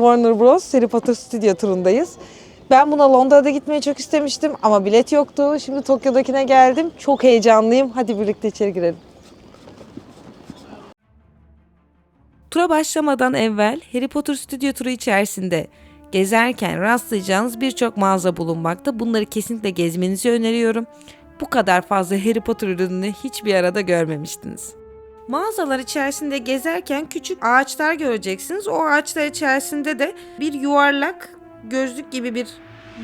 Warner Bros. Harry Potter stüdyo turundayız. Ben buna Londra'da gitmeyi çok istemiştim ama bilet yoktu. Şimdi Tokyo'dakine geldim. Çok heyecanlıyım. Hadi birlikte içeri girelim. Tura başlamadan evvel Harry Potter stüdyo turu içerisinde gezerken rastlayacağınız birçok mağaza bulunmakta. Bunları kesinlikle gezmenizi öneriyorum. Bu kadar fazla Harry Potter ürününü hiçbir arada görmemiştiniz. Mağazalar içerisinde gezerken küçük ağaçlar göreceksiniz. O ağaçlar içerisinde de bir yuvarlak gözlük gibi bir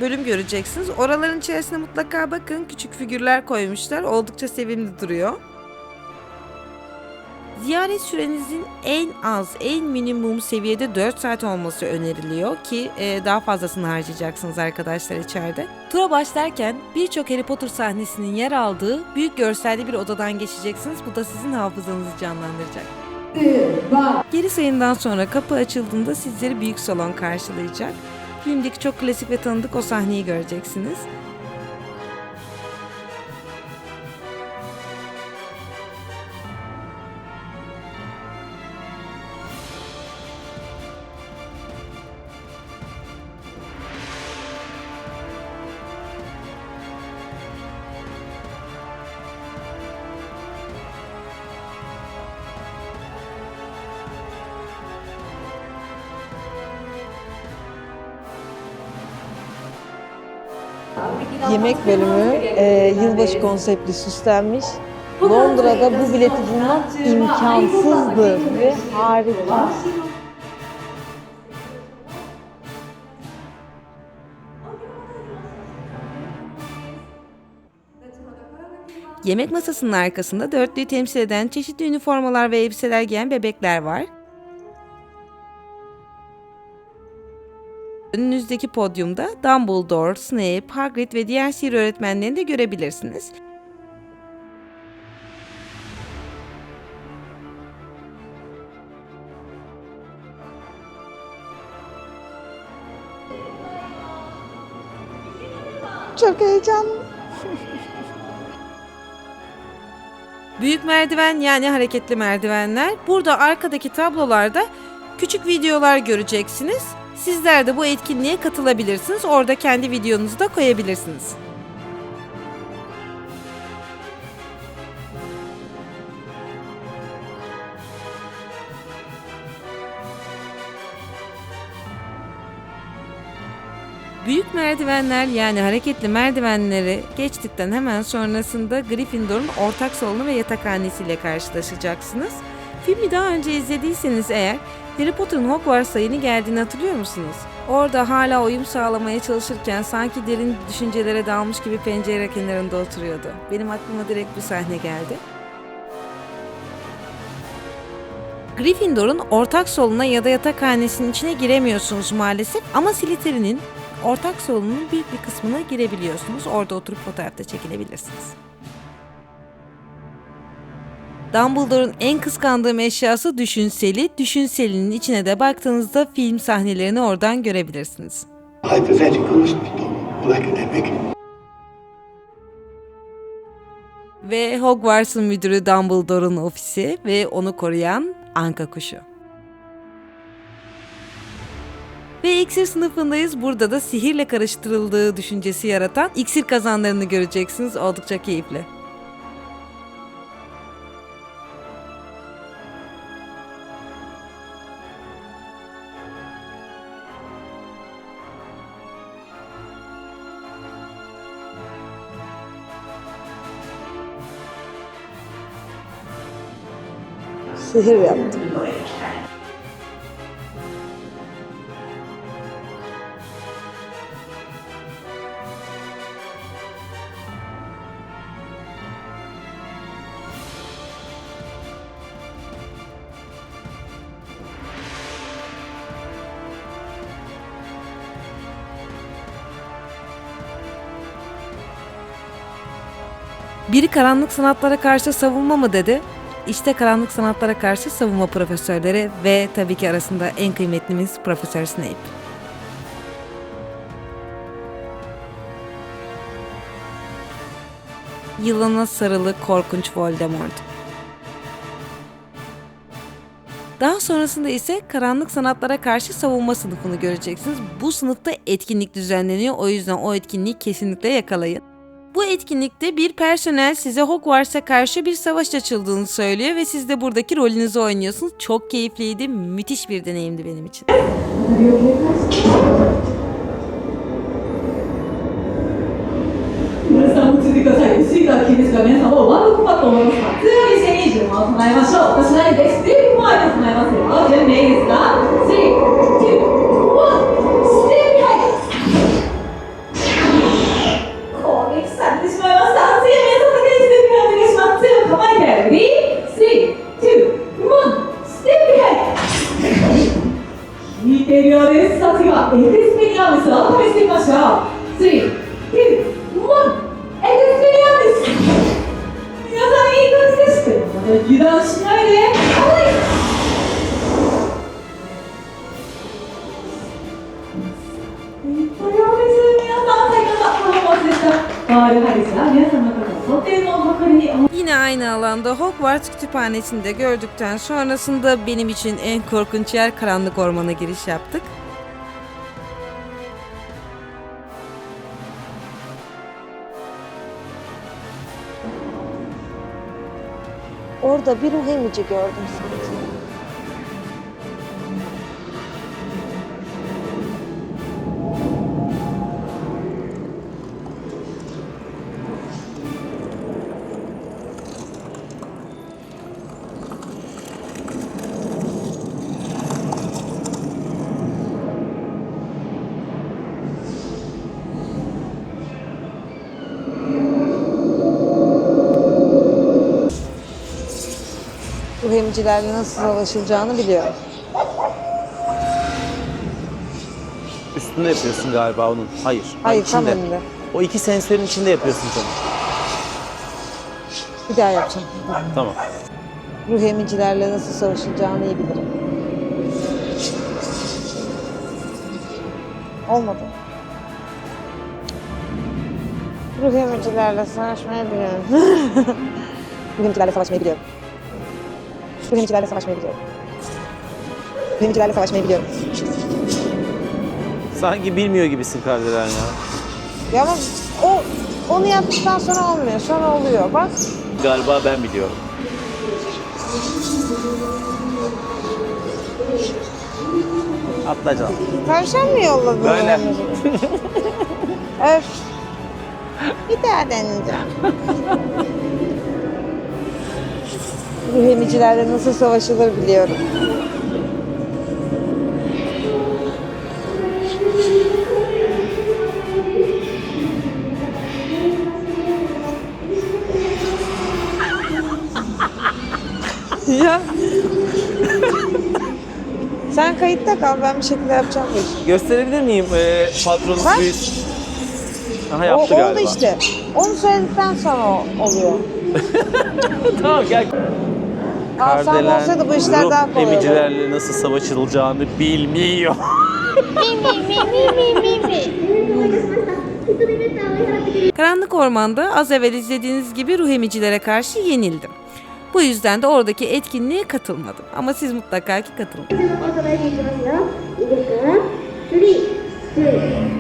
bölüm göreceksiniz. Oraların içerisine mutlaka bakın. Küçük figürler koymuşlar. Oldukça sevimli duruyor. Ziyaret sürenizin en minimum seviyede 4 saat olması öneriliyor ki daha fazlasını harcayacaksınız arkadaşlar içeride. Tura başlarken birçok Harry Potter sahnesinin yer aldığı büyük görselli bir odadan geçeceksiniz. Bu da sizin hafızanızı canlandıracak. Geri sayımdan sonra kapı açıldığında sizleri büyük salon karşılayacak. Filmdeki çok klasik ve tanıdık o sahneyi göreceksiniz. Yemek bölümü yılbaşı konseptli süslenmiş. Londra'da bu bileti bulmak imkansızdı ve harika. Yemek masasının arkasında dörtlüyü temsil eden çeşitli üniformalar ve elbiseler giyen bebekler var. Önünüzdeki podyumda Dumbledore, Snape, Hagrid ve diğer sihir öğretmenlerini de görebilirsiniz. Çok heyecanlı. Büyük merdiven yani hareketli merdivenler. Burada arkadaki tablolarda küçük videolar göreceksiniz. Sizler de bu etkinliğe katılabilirsiniz. Orada kendi videonuzu da koyabilirsiniz. Büyük merdivenler yani hareketli merdivenleri geçtikten hemen sonrasında Gryffindor'un ortak salonu ve yatakhanesiyle karşılaşacaksınız. Filmi daha önce izlediyseniz eğer Harry Potter'ın Hogwarts'a yeni geldiğini hatırlıyor musunuz? Orada hala uyum sağlamaya çalışırken sanki derin düşüncelere dalmış gibi pencere kenarında oturuyordu. Benim aklıma direkt bu sahne geldi. Gryffindor'un ortak salonuna ya da yatakhanesinin içine giremiyorsunuz maalesef ama Slytherin'in ortak salonunun büyük bir kısmına girebiliyorsunuz. Orada oturup fotoğrafta çekilebilirsiniz. Dumbledore'un en kıskandığım eşyası düşünseli. Düşünselinin içine de baktığınızda film sahnelerini oradan görebilirsiniz. Ve Hogwarts'ın müdürü Dumbledore'un ofisi ve onu koruyan anka kuşu. Ve iksir sınıfındayız. Burada da sihirle karıştırıldığı düşüncesi yaratan iksir kazanlarını göreceksiniz. Oldukça keyifli. Sihir yaptım. Biri karanlık sanatlara karşı savunma mı dedi? İşte karanlık sanatlara karşı savunma profesörleri ve tabii ki arasında en kıymetlimiz Profesör Snape. Yılana sarılı korkunç Voldemort. Daha sonrasında ise karanlık sanatlara karşı savunma sınıfını göreceksiniz. Bu sınıfta etkinlik düzenleniyor. O yüzden o etkinliği kesinlikle yakalayın. Bu etkinlikte bir personel size Hogwarts'a karşı bir savaş açıldığını söylüyor ve siz de buradaki rolünüzü oynuyorsunuz. Çok keyifliydi, müthiş bir deneyimdi benim için. 皆さんもついてください。スイカは危険ですが、皆さんはワンドコンバットを思いますか。強い宣言順を唱えましょう。私なりです。ステップ前で唱えますよ。準備いいですか。3、2、1、ステップはい。攻撃されてしまいました。次は皆さんだけでステップお願いします。強く構えて、レディー、3、2、1、ステップはい。効いているようです。さあ次はエクスペリアムスを試してみましょう。3、2、1、エクスペリアムス。皆さんいい感じですけど、まだ油断しないで。はい。これはです。皆さん、最高のパフォーマンスでした。やはりですが、皆さんの方はとても誇りに思い Yine aynı alanda Hogwarts kütüphanesini de gördükten sonrasında benim için en korkunç yer karanlık ormana giriş yaptık. Orada bir ruh emici gördüm sanki. Ruh emicilerle nasıl savaşılacağını biliyorum. Üstünde yapıyorsun galiba onun. Hayır. Hayır, tam içinde. önünde. O iki sensörün içinde yapıyorsun canım. Bir daha yapacağım. Tamam. Ruh emicilerle nasıl savaşılacağını iyi bilirim. Olmadı. Ruh emicilerle savaşmayı biliyorum. Ruh emicilerle savaşmayı biliyorum. Ruh emicilerle savaşmayı biliyorum. Ruh emicilerle savaşmayı biliyorum. Sanki bilmiyor gibisin Kardelen ya. Ya ama onu yaptıktan sonra olmuyor. Sonra oluyor. Bak. Galiba ben biliyorum. Atla canım. Tavşan mı yolladın? Böyle. Öf. Bir daha deneyeceğim. Ruh emicilerle nasıl savaşılır biliyorum. Ya. Sen kayıtta kal, ben bir şekilde yapacağım bu işi. Gösterebilir miyim patronun Bak. büyüsü? Aha yaptı Oldu galiba. işte. Onu söyledikten sonra oluyor. Tamam gel. Asam olsaydı bu işler ruh daha kolay olurdu. emicilerle nasıl savaşılacağını bilmiyor. Karanlık ormanda az evvel izlediğiniz gibi ruh emicilere karşı yenildim. Bu yüzden de oradaki etkinliğe katılmadım. Ama siz mutlaka ki katılın.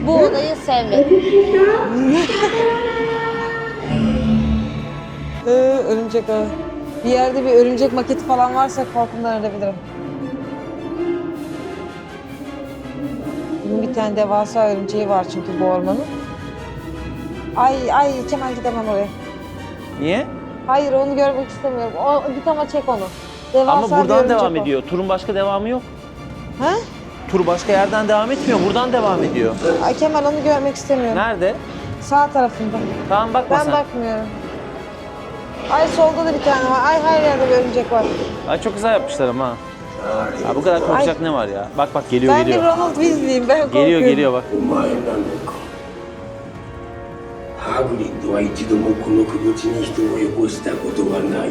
Bu odayı sevmedim. Örümcek ağı. Bir yerde bir örümcek maketi falan varsa korkumdan ölebilirim. Bunun bir tane devasa örümceği var çünkü bu ormanın. Ay Kemal gidemem oraya. Niye? Hayır onu görmek istemiyorum. Git ama çek onu. Devasa Ama bir buradan örümcek devam o. ediyor. Turun başka devamı yok. He? Tur başka yerden devam etmiyor. Buradan devam ediyor. Ay Kemal onu görmek istemiyorum. Nerede? Sağ tarafında. Tamam bakma Ben sen. bakmıyorum. Ay solda da bir tane var. Ay her yerde bir örümcek var. Ay çok güzel yapmışlar ama. Ha. Ya bu kadar korkacak ne var ya? Bak geliyor Ben bir geliyor. Ronald Weasley'im. Ben korkuyorum. Geliyor bak. お前なのかハグリッドは一度もこの窪地に人をよこしたことはない。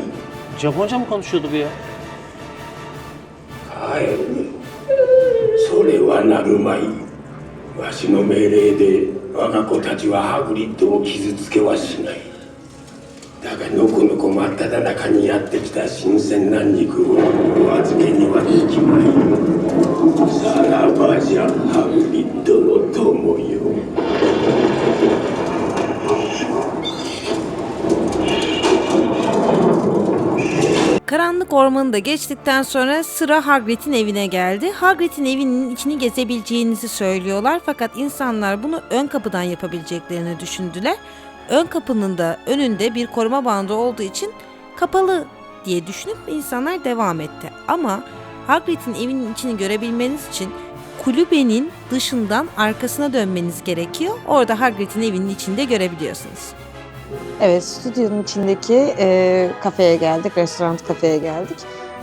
Japonca mı konuşuyordu bu ya? 帰る。それはなるまい。わしの命令で我が子たちはハグリッドを傷つけはしない。だがのこのこ真っ只中にやってきた新鮮な肉をお預けには引きまいる。さらばじゃハグリッドの友よ。Karanlık ormanı da geçtikten sonra sıra Hagrid'in evine geldi. Hagrid'in evinin içini gezebileceğinizi söylüyorlar fakat insanlar bunu ön kapıdan yapabileceklerini düşündüler. Ön kapının da önünde bir koruma bandı olduğu için kapalı diye düşünüp insanlar devam etti. Ama Hagrid'in evinin içini görebilmeniz için kulübenin dışından arkasına dönmeniz gerekiyor. Orada Hagrid'in evinin içinde görebiliyorsunuz. Evet, stüdyonun içindeki kafeye geldik, restoran kafeye geldik.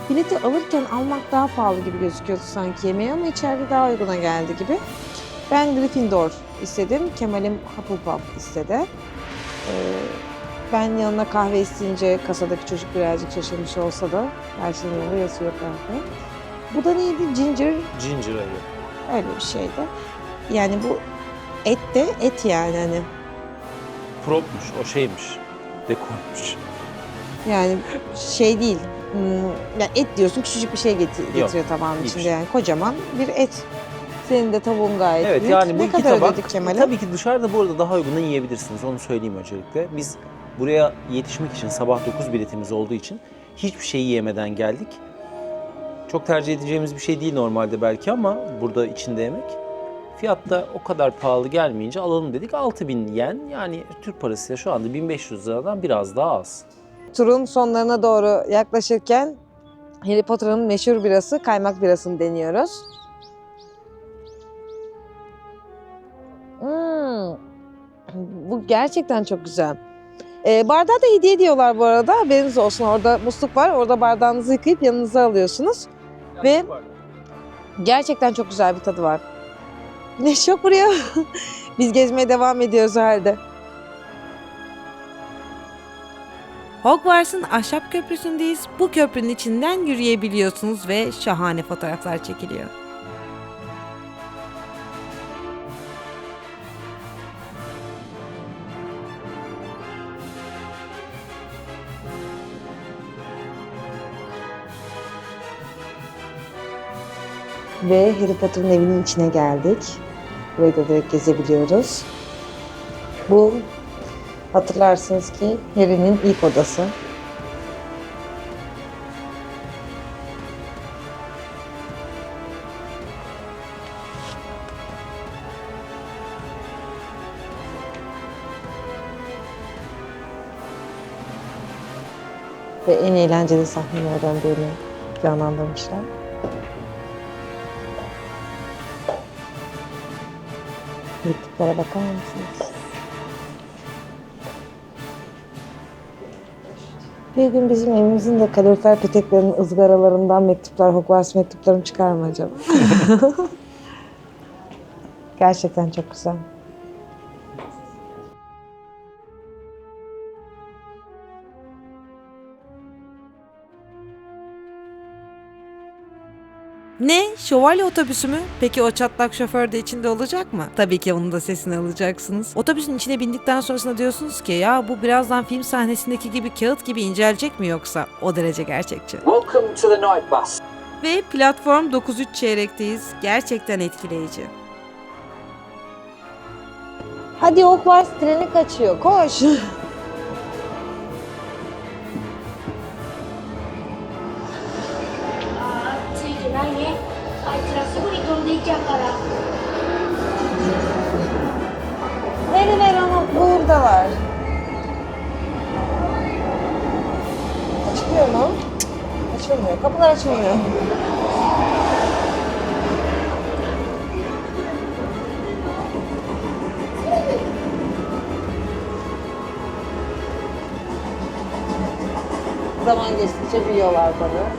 Bileti alırken almak daha pahalı gibi gözüküyordu sanki yemeği ama içeride daha uyguna geldi gibi. Ben Gryffindor istedim, Kemal'im Hufflepuff istedi. Ben yanına kahve isteyince kasadaki çocuk birazcık şaşırmış olsa da her şeyin yanında yazıyor kahve. Bu da neydi? Ginger, Ginger ale. öyle bir şeydi. Yani bu et de et yani hani. Propmuş, o şeymiş. Dekormuş. Yani şey değil. Yani et diyorsun küçücük bir şey getiriyor tabağın hiçbir içinde şey. yani kocaman bir et. Senin de tavuğun gayet Evet büyük. yani bu Ne iki kadar tabak ödedik Kemal'e? tabii ki dışarıda bu arada daha uygundan yiyebilirsiniz. Onu söyleyeyim öncelikle. Biz buraya yetişmek için sabah 9 biletimiz olduğu için hiçbir şey yiyemeden geldik. Çok tercih edeceğimiz bir şey değil normalde belki ama burada içinde yemek. Fiyat da o kadar pahalı gelmeyince alalım dedik. 6.000 yen yani Türk parasıyla şu anda 1500 liradan biraz daha az. Turun sonlarına doğru yaklaşırken Harry Potter'ın meşhur birası kaymak birasını deniyoruz. Bu gerçekten çok güzel. Bardağı da hediye ediyorlar bu arada. Haberiniz olsun. Orada musluk var. Orada bardağınızı yıkayıp yanınıza alıyorsunuz. Ve gerçekten çok güzel bir tadı var. Güneş yok buraya. Biz gezmeye devam ediyoruz o halde. Hogwarts'ın ahşap köprüsündeyiz. Bu köprünün içinden yürüyebiliyorsunuz ve şahane fotoğraflar çekiliyor. Ve Harry Potter'ın evinin içine geldik. Burayı da direkt gezebiliyoruz. Bu hatırlarsınız ki Harry'nin ilk odası. Ve en eğlenceli sahnelerden birini canlandırmışlar. Mektuplara bakar mısınız? Bir gün bizim evimizin de kalorifer peteklerinin ızgaralarından mektuplar, Hogwarts mektuplarım çıkar mı acaba? Gerçekten çok güzel. Ne? Şövalye otobüsü mü? Peki o çatlak şoför de içinde olacak mı? Tabii ki onun da sesini alacaksınız. Otobüsün içine bindikten sonrasında diyorsunuz ki ya bu birazdan film sahnesindeki gibi kağıt gibi incelecek mi yoksa? O derece gerçekçi. Welcome to the night bus. Ve platform 9.3 çeyrekteyiz. Gerçekten etkileyici. Hadi Hogwarts treni kaçıyor, koş! ついてないね。あいつらすぐに飛んでいっちゃうから。 Ver ver onu, buradalar. Açılıyor mu? Açılmıyor, kapılar açılmıyor. Zaman geçtikçe büyüyorlar tabii.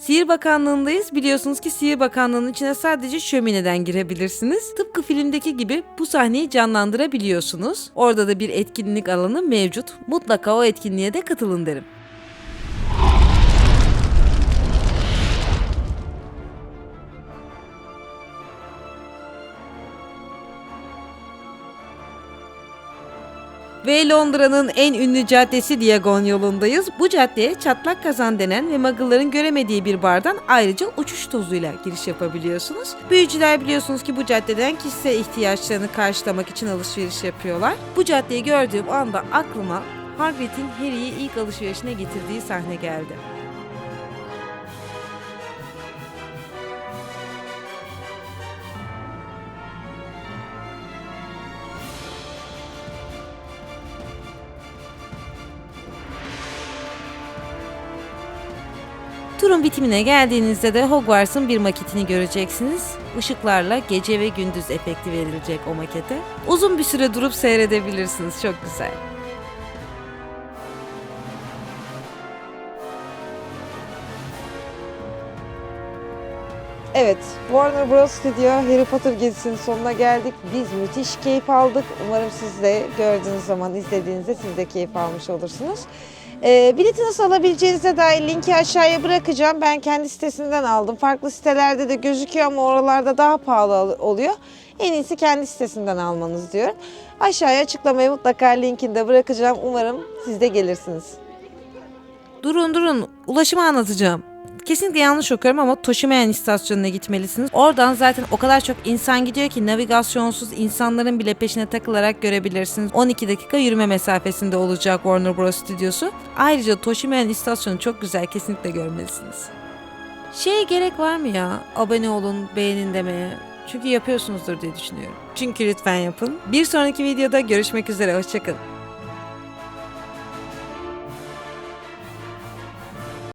Sihir Bakanlığı'ndayız. Biliyorsunuz ki Sihir Bakanlığı'nın içine sadece şömineden girebilirsiniz. Tıpkı filmdeki gibi bu sahneyi canlandırabiliyorsunuz. Orada da bir etkinlik alanı mevcut. Mutlaka o etkinliğe de katılın derim. Ve Londra'nın en ünlü caddesi Diagon yolundayız. Bu caddeye Çatlak Kazan denen ve Muggle'ların göremediği bir bardan ayrıca uçuş tozuyla giriş yapabiliyorsunuz. Büyücüler biliyorsunuz ki bu caddeden kişisel ihtiyaçlarını karşılamak için alışveriş yapıyorlar. Bu caddeyi gördüğüm anda aklıma Hagrid'in Harry'i ilk alışverişine getirdiği sahne geldi. Turun bitimine geldiğinizde de Hogwarts'ın bir maketini göreceksiniz. Işıklarla gece ve gündüz efekti verilecek o makete. Uzun bir süre durup seyredebilirsiniz. Çok güzel. Evet, Warner Bros. Studio Harry Potter gezisinin sonuna geldik. Biz müthiş keyif aldık. Umarım siz de gördüğünüz zaman, izlediğinizde siz de keyif almış olursunuz. Bileti nasıl alabileceğinize dair linki aşağıya bırakacağım. Ben kendi sitesinden aldım. Farklı sitelerde de gözüküyor ama oralarda daha pahalı oluyor. En iyisi kendi sitesinden almanız diyorum. Aşağıya açıklamaya mutlaka linkini de bırakacağım. Umarım siz de gelirsiniz. Durun, ulaşımı anlatacağım. Kesinlikle yanlış okuyorum ama Toshimayan istasyonuna gitmelisiniz. Oradan zaten o kadar çok insan gidiyor ki navigasyonsuz insanların bile peşine takılarak görebilirsiniz. 12 dakika yürüme mesafesinde olacak Warner Bros. Stüdyosu. Ayrıca Toshimayan istasyonu çok güzel, kesinlikle görmelisiniz. Şeye gerek var mı ya? Abone olun, beğenin demeye. Çünkü yapıyorsunuzdur diye düşünüyorum. Çünkü lütfen yapın. Bir sonraki videoda görüşmek üzere, hoşçakalın.